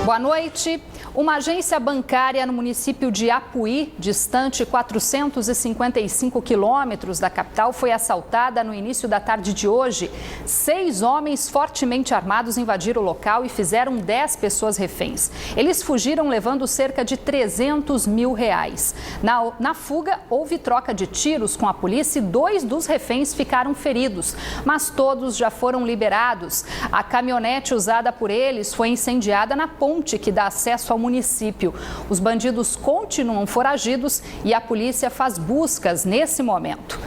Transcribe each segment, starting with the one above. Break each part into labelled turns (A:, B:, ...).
A: Boa noite. Uma agência bancária no município de Apuí, distante 455 quilômetros da capital, foi assaltada no início da tarde de hoje. 6 homens fortemente armados invadiram o local e fizeram 10 pessoas reféns. Eles fugiram levando cerca de R$300 mil. Na fuga, houve troca de tiros com a polícia e 2 dos reféns ficaram feridos, mas todos já foram liberados. A caminhonete usada por eles foi incendiada na ponte que dá acesso ao município. Os bandidos continuam foragidos e a polícia faz buscas nesse momento.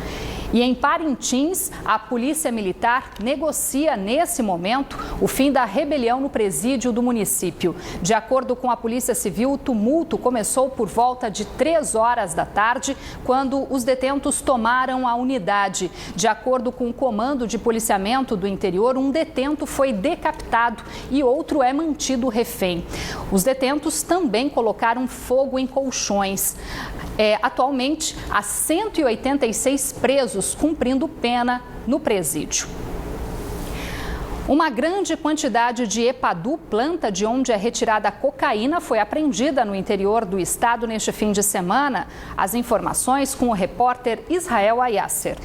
A: E em Parintins, a Polícia Militar negocia nesse momento o fim da rebelião no presídio do município. De acordo com a Polícia Civil, o tumulto começou por volta de 3 horas da tarde, quando os detentos tomaram a unidade. De acordo com o Comando de Policiamento do Interior, um detento foi decapitado e outro é mantido refém. Os detentos também colocaram fogo em colchões. Atualmente, há 186 presos cumprindo pena no presídio. Uma grande quantidade de Epadu, planta de onde é retirada a cocaína, foi apreendida no interior do estado neste fim de semana. As informações com o repórter Israel Ayasser.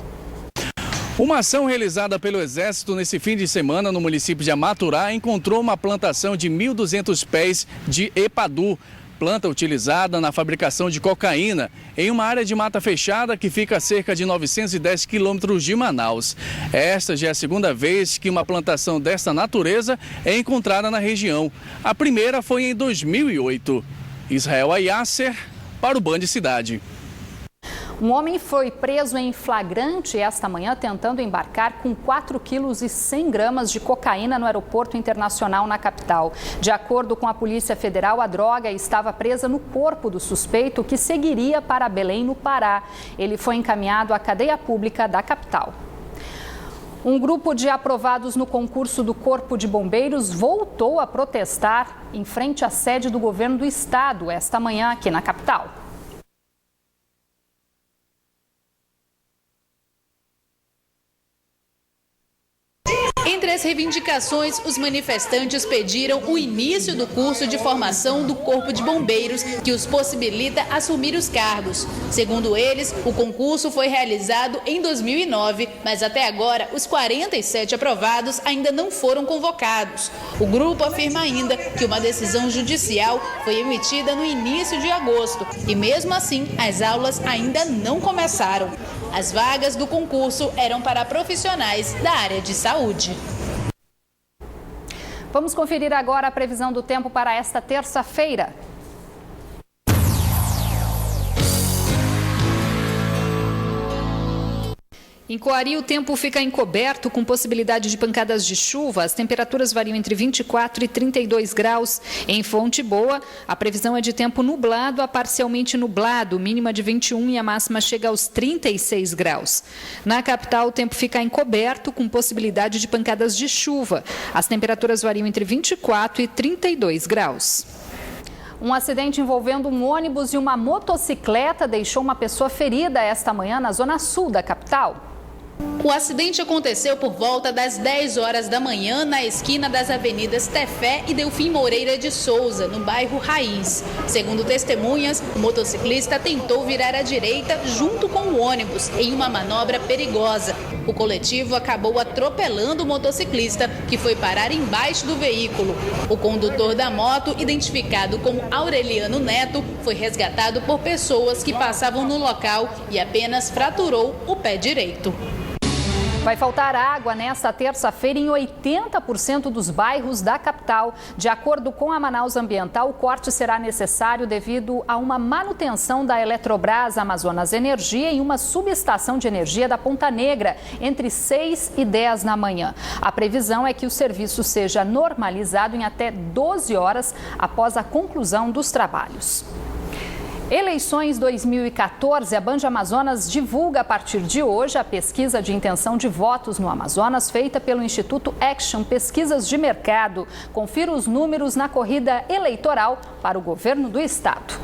B: Uma ação realizada pelo Exército nesse fim de semana no município de Amaturá encontrou uma plantação de 1.200 pés de Epadu, planta utilizada na fabricação de cocaína, em uma área de mata fechada que fica a cerca de 910 quilômetros de Manaus. Esta já é a segunda vez que uma plantação desta natureza é encontrada na região. A primeira foi em 2008. Israel Ayasser para o Band Cidade.
A: Um homem foi preso em flagrante esta manhã tentando embarcar com 4,1 kg de cocaína no aeroporto internacional na capital. De acordo com a Polícia Federal, a droga estava presa no corpo do suspeito que seguiria para Belém, no Pará. Ele foi encaminhado à cadeia pública da capital. Um grupo de aprovados no concurso do Corpo de Bombeiros voltou a protestar em frente à sede do governo do estado esta manhã aqui na capital.
C: Entre as reivindicações, os manifestantes pediram o início do curso de formação do Corpo de Bombeiros, que os possibilita assumir os cargos. Segundo eles, o concurso foi realizado em 2009, mas até agora os 47 aprovados ainda não foram convocados. O grupo afirma ainda que uma decisão judicial foi emitida no início de agosto e, mesmo assim, as aulas ainda não começaram. As vagas do concurso eram para profissionais da área de saúde.
A: Vamos conferir agora a previsão do tempo para esta terça-feira. Em Coari, o tempo fica encoberto com possibilidade de pancadas de chuva. As temperaturas variam entre 24 e 32 graus. Em Fonte Boa, a previsão é de tempo nublado a parcialmente nublado, mínima de 21 e a máxima chega aos 36 graus. Na capital, o tempo fica encoberto com possibilidade de pancadas de chuva. As temperaturas variam entre 24 e 32 graus. Um acidente envolvendo um ônibus e uma motocicleta deixou uma pessoa ferida esta manhã na zona sul da capital.
C: O acidente aconteceu por volta das 10 horas da manhã na esquina das avenidas Tefé e Delfim Moreira de Souza, no bairro Raiz. Segundo testemunhas, o motociclista tentou virar à direita junto com o ônibus em uma manobra perigosa. O coletivo acabou atropelando o motociclista, que foi parar embaixo do veículo. O condutor da moto, identificado como Aureliano Neto, foi resgatado por pessoas que passavam no local e apenas fraturou o pé direito.
A: Vai faltar água nesta terça-feira em 80% dos bairros da capital. De acordo com a Manaus Ambiental, o corte será necessário devido a uma manutenção da Eletrobras Amazonas Energia em uma subestação de energia da Ponta Negra, entre 6 e 10 da manhã. A previsão é que o serviço seja normalizado em até 12 horas após a conclusão dos trabalhos. Eleições 2014, a Band Amazonas divulga a partir de hoje a pesquisa de intenção de votos no Amazonas, feita pelo Instituto Action Pesquisas de Mercado. Confira os números na corrida eleitoral para o governo do estado.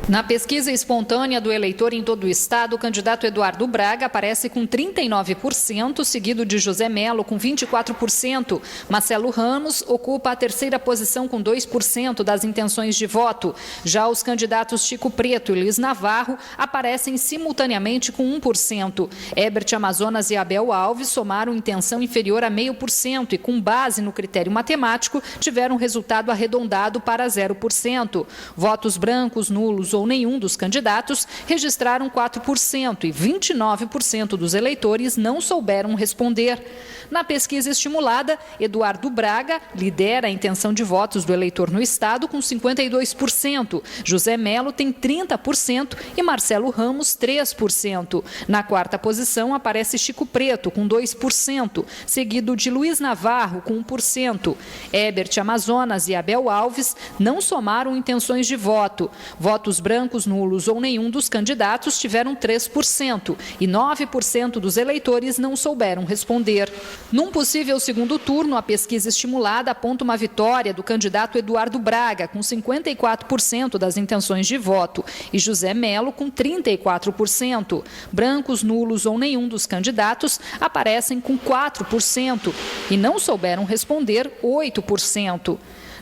A: Na pesquisa espontânea do eleitor em todo o estado, o candidato Eduardo Braga aparece com 39%, seguido de José Melo com 24%. Marcelo Ramos ocupa a terceira posição com 2% das intenções de voto. Já os candidatos Chico Preto e Luiz Navarro aparecem simultaneamente com 1%. Herbert Amazonas e Abel Alves somaram intenção inferior a 0,5% e, com base no critério matemático, tiveram resultado arredondado para 0%. Votos brancos, nulos ou nenhum dos candidatos registraram 4% e 29% dos eleitores não souberam responder. Na pesquisa estimulada, Eduardo Braga lidera a intenção de votos do eleitor no estado com 52%. José Melo tem 30% e Marcelo Ramos 3%. Na quarta posição aparece Chico Preto com 2%, seguido de Luiz Navarro com 1%. Herbert Amazonas e Abel Alves não somaram intenções de voto. Votos brancos, nulos ou nenhum dos candidatos tiveram 3% e 9% dos eleitores não souberam responder. Num possível segundo turno, a pesquisa estimulada aponta uma vitória do candidato Eduardo Braga, com 54% das intenções de voto, e José Melo, com 34%. Brancos, nulos ou nenhum dos candidatos aparecem com 4% e não souberam responder 8%.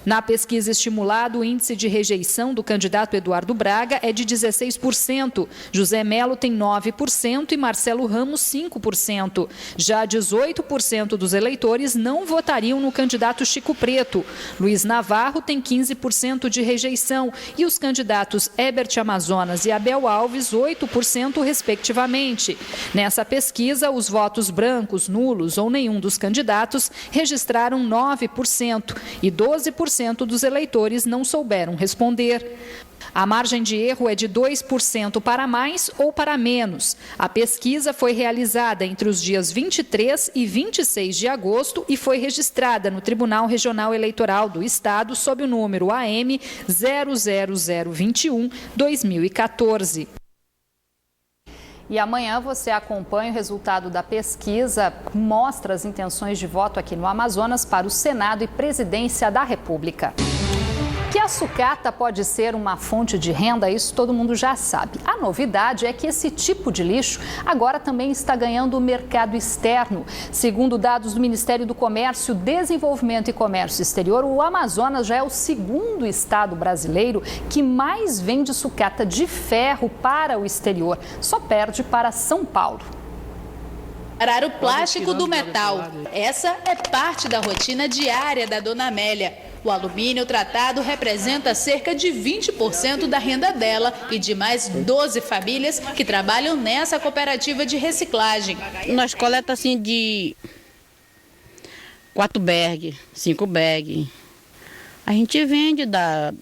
A: Na pesquisa estimulada, o índice de rejeição do candidato Eduardo Braga é de 16%. José Melo tem 9% e Marcelo Ramos 5%. Já 18% dos eleitores não votariam no candidato Chico Preto. Luiz Navarro tem 15% de rejeição e os candidatos Herbert Amazonas e Abel Alves 8%, respectivamente. Nessa pesquisa, os votos brancos, nulos ou nenhum dos candidatos registraram 9% e 12% dos eleitores não souberam responder. A margem de erro é de 2% para mais ou para menos. A pesquisa foi realizada entre os dias 23 e 26 de agosto e foi registrada no Tribunal Regional Eleitoral do Estado sob o número AM 00021-2014. E amanhã você acompanha o resultado da pesquisa, mostra as intenções de voto aqui no Amazonas para o Senado e Presidência da República. Que a sucata pode ser uma fonte de renda, isso todo mundo já sabe. A novidade é que esse tipo de lixo agora também está ganhando o mercado externo. Segundo dados do Ministério do Comércio, Desenvolvimento e Comércio Exterior, o Amazonas já é o segundo estado brasileiro que mais vende sucata de ferro para o exterior. Só perde para São Paulo.
C: Parar o plástico do metal. Essa é parte da rotina diária da Dona Amélia. O alumínio tratado representa cerca de 20% da renda dela e de mais 12 famílias que trabalham nessa cooperativa de reciclagem.
D: Nós coletamos assim de 4 bag, 5 bag. A gente vende, dá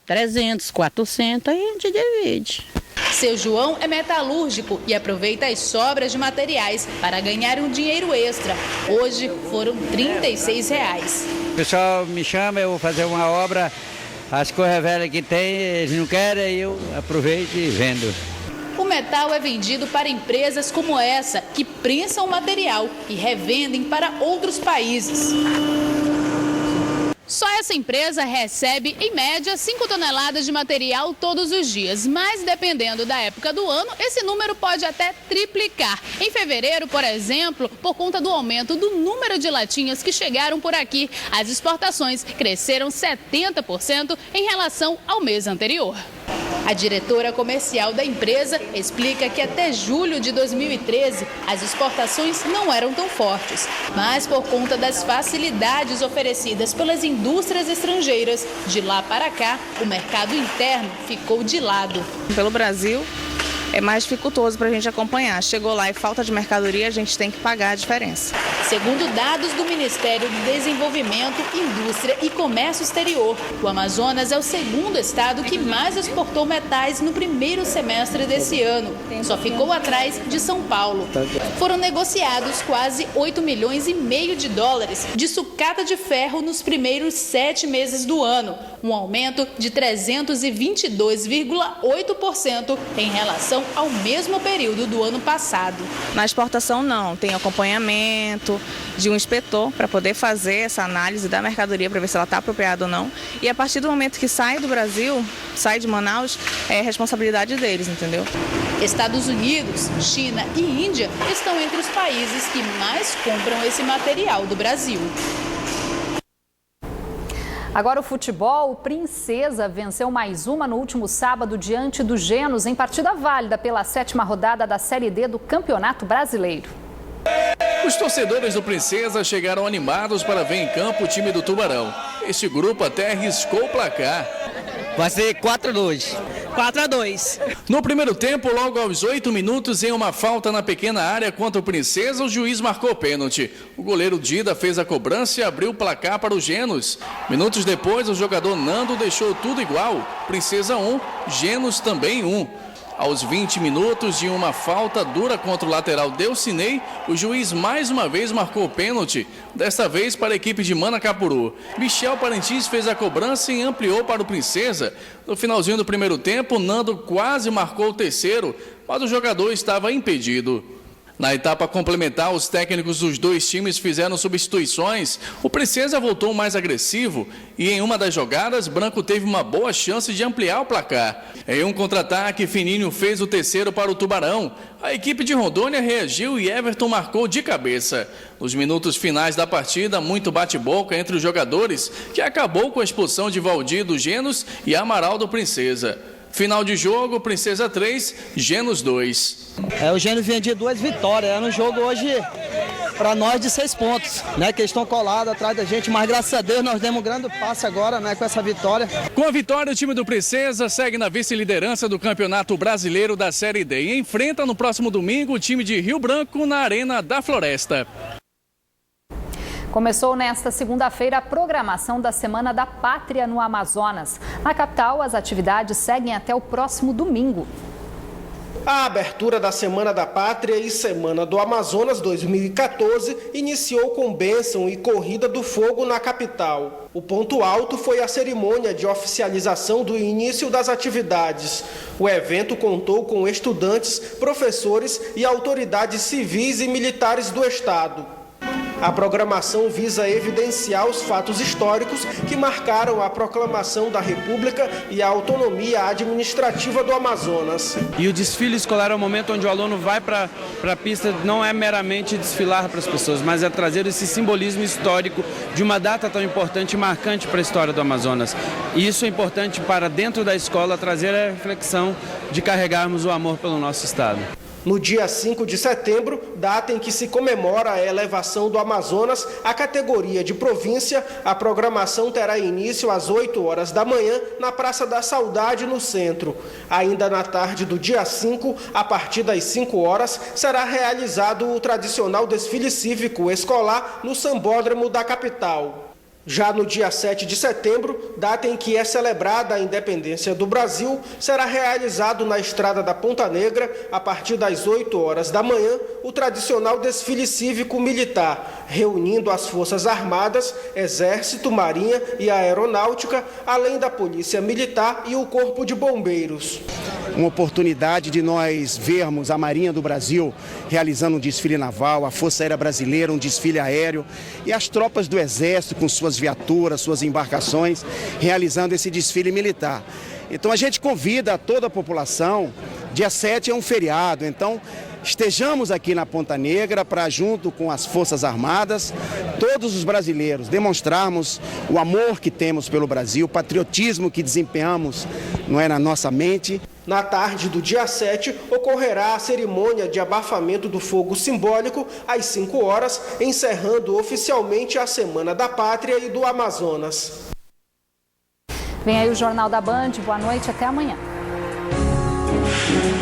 D: 300, 400, aí a gente divide.
C: Seu João é metalúrgico e aproveita as sobras de materiais para ganhar um dinheiro extra. Hoje foram R$36.
E: O pessoal me chama, eu vou fazer uma obra, as coisas velhas que tem, eles não querem, aí eu aproveito e vendo.
C: O metal é vendido para empresas como essa, que prensam o material e revendem para outros países. Só essa empresa recebe, em média, 5 toneladas de material todos os dias. Mas, dependendo da época do ano, esse número pode até triplicar. Em fevereiro, por exemplo, por conta do aumento do número de latinhas que chegaram por aqui, as exportações cresceram 70% em relação ao mês anterior. A diretora comercial da empresa explica que até julho de 2013 as exportações não eram tão fortes, mas por conta das facilidades oferecidas pelas indústrias estrangeiras, de lá para cá o mercado interno ficou de lado.
F: Pelo Brasil é mais dificultoso para a gente acompanhar. Chegou lá e falta de mercadoria, a gente tem que pagar a diferença.
C: Segundo dados do Ministério do Desenvolvimento, Indústria e Comércio Exterior, o Amazonas é o segundo estado que mais exportou metais no primeiro semestre desse ano. Só ficou atrás de São Paulo. Foram negociados quase 8,5 milhões de dólares de sucata de ferro nos primeiros 7 meses do ano. um aumento de 322,8% em relação ao mesmo período do ano passado.
F: Na exportação não, tem acompanhamento de um inspetor para poder fazer essa análise da mercadoria para ver se ela está apropriada ou não. E a partir do momento que sai do Brasil, sai de Manaus, é responsabilidade deles, entendeu?
C: Estados Unidos, China e Índia estão entre os países que mais compram esse material do Brasil.
A: Agora o futebol, o Princesa venceu mais uma no último sábado diante do Genos em partida válida pela 7ª rodada da Série D do Campeonato Brasileiro.
B: Os torcedores do Princesa chegaram animados para ver em campo o time do Tubarão. Este grupo até arriscou o placar.
E: Vai ser 4-2.
F: 4-2.
B: No primeiro tempo, logo aos 8 minutos, em uma falta na pequena área contra o Princesa, o juiz marcou pênalti. O goleiro Dida fez a cobrança e abriu o placar para o Genos. Minutos depois, o jogador Nando deixou tudo igual. Princesa 1, Genos também 1. Aos 20 minutos de uma falta dura contra o lateral Delcinei, o juiz mais uma vez marcou o pênalti, desta vez para a equipe de Manacapuru. Michel Parintins fez a cobrança e ampliou para o Princesa. No finalzinho do primeiro tempo, Nando quase marcou o terceiro, mas o jogador estava impedido. Na etapa complementar, os técnicos dos dois times fizeram substituições. O Princesa voltou mais agressivo e em uma das jogadas, Branco teve uma boa chance de ampliar o placar. Em um contra-ataque, Fininho fez o terceiro para o Tubarão. A equipe de Rondônia reagiu e Everton marcou de cabeça. Nos minutos finais da partida, muito bate-boca entre os jogadores, que acabou com a expulsão de Valdir do Genos e Amaral do Princesa. Final de jogo, Princesa 3, Genos 2.
G: O Genos vinha de 2 vitórias. É no jogo hoje, para nós, de 6 pontos, né? Que estão colados atrás da gente, mas graças a Deus nós demos um grande passo agora, né? Com essa vitória.
B: Com a vitória, o time do Princesa segue na vice-liderança do Campeonato Brasileiro da Série D e enfrenta no próximo domingo o time de Rio Branco na Arena da Floresta.
A: Começou nesta segunda-feira a programação da Semana da Pátria no Amazonas. Na capital, as atividades seguem até o próximo domingo.
H: A abertura da Semana da Pátria e Semana do Amazonas 2014 iniciou com bênção e corrida do fogo na capital. O ponto alto foi a cerimônia de oficialização do início das atividades. O evento contou com estudantes, professores e autoridades civis e militares do estado. A programação visa evidenciar os fatos históricos que marcaram a proclamação da República e a autonomia administrativa do Amazonas.
I: E o desfile escolar é o momento onde o aluno vai para a pista, não é meramente desfilar para as pessoas, mas é trazer esse simbolismo histórico de uma data tão importante e marcante para a história do Amazonas. E isso é importante para, dentro da escola, trazer a reflexão de carregarmos o amor pelo nosso estado.
H: No dia 5 de setembro, data em que se comemora a elevação do Amazonas à categoria de província, a programação terá início às 8 horas da manhã na Praça da Saudade, no centro. Ainda na tarde do dia 5, a partir das 5 horas, será realizado o tradicional desfile cívico escolar no Sambódromo da capital. Já no dia 7 de setembro, data em que é celebrada a independência do Brasil, será realizado na Estrada da Ponta Negra, a partir das 8 horas da manhã, o tradicional desfile cívico-militar, reunindo as Forças Armadas, Exército, Marinha e Aeronáutica, além da Polícia Militar e o Corpo de Bombeiros.
J: Uma oportunidade de nós vermos a Marinha do Brasil realizando um desfile naval, a Força Aérea Brasileira um desfile aéreo e as tropas do Exército com suas viaturas, suas embarcações, realizando esse desfile militar. Então a gente convida a toda a população, dia 7 é um feriado, então estejamos aqui na Ponta Negra para, junto com as Forças Armadas, todos os brasileiros, demonstrarmos o amor que temos pelo Brasil, o patriotismo que desempenhamos, não é, na nossa mente.
H: Na tarde do dia 7, ocorrerá a cerimônia de abafamento do fogo simbólico às 5 horas, encerrando oficialmente a Semana da Pátria e do Amazonas.
A: Vem aí o Jornal da Band. Boa noite, até amanhã.